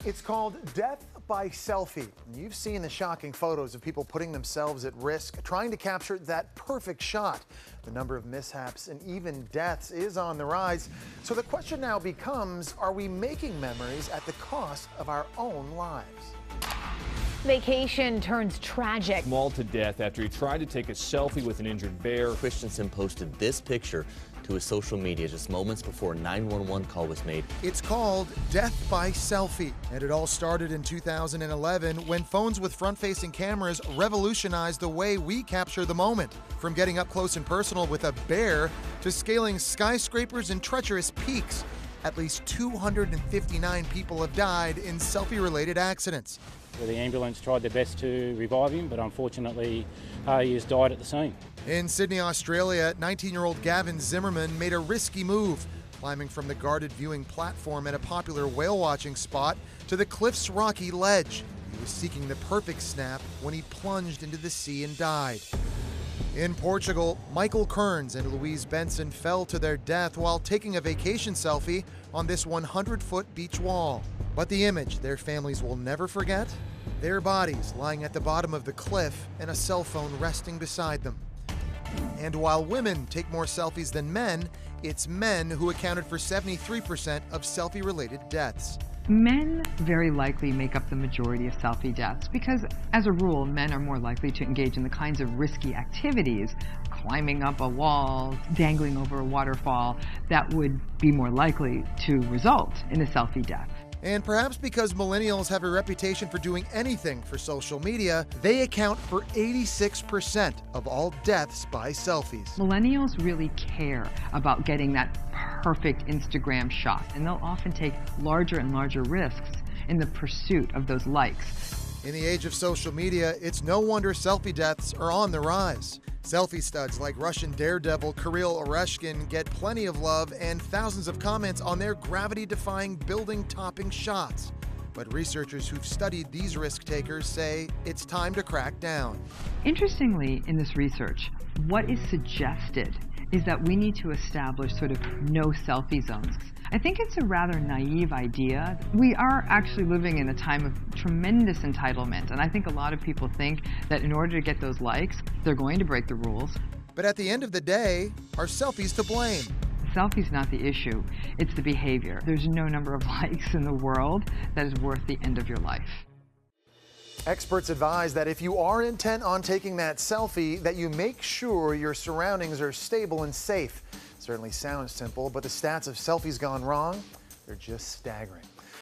It's called death by selfie. You've seen the shocking photos of people putting themselves at risk, trying to capture that perfect shot. The number of mishaps and even deaths is on the rise. So the question now becomes, are we making memories at the cost of our own lives? Vacation turns tragic. Mauled to death after he tried to take a selfie with an injured bear. Christensen posted this picture to his social media just moments before a 911 call was made. It's called death by selfie, and it all started in 2011 when phones with front-facing cameras revolutionized the way we capture the moment. From getting up close and personal with a bear to scaling skyscrapers and treacherous peaks. At least 259 people have died in selfie-related accidents. The ambulance tried their best to revive him, but unfortunately he has died at the scene. In Sydney, Australia, 19-year-old Gavin Zimmerman made a risky move, climbing from the guarded viewing platform at a popular whale-watching spot to the cliff's rocky ledge. He was seeking the perfect snap when he plunged into the sea and died. In Portugal, Michael Kearns and Louise Benson fell to their death while taking a vacation selfie on this 100-foot beach wall. But the image their families will never forget? Their bodies lying at the bottom of the cliff and a cell phone resting beside them. And while women take more selfies than men, it's men who accounted for 73% of selfie-related deaths. Men very likely make up the majority of selfie deaths because, as a rule, men are more likely to engage in the kinds of risky activities, climbing up a wall, dangling over a waterfall, that would be more likely to result in a selfie death. And perhaps because millennials have a reputation for doing anything for social media, they account for 86% of all deaths by selfies. Millennials really care about getting that perfect Instagram shot, and they'll often take larger and larger risks in the pursuit of those likes. In the age of social media, it's no wonder selfie deaths are on the rise. Selfie studs like Russian daredevil Kirill Oreshkin get plenty of love and thousands of comments on their gravity-defying building-topping shots. But researchers who've studied these risk takers say it's time to crack down. Interestingly, in this research, what is suggested is that we need to establish sort of no selfie zones. I think it's a rather naive idea. We are actually living in a time of tremendous entitlement, and I think a lot of people think that in order to get those likes, they're going to break the rules. But at the end of the day, are selfies to blame? The selfie's not the issue, it's the behavior. There's no number of likes in the world that is worth the end of your life. Experts advise that if you are intent on taking that selfie, that you make sure your surroundings are stable and safe. Certainly sounds simple, but the stats of selfies gone wrong, they're just staggering.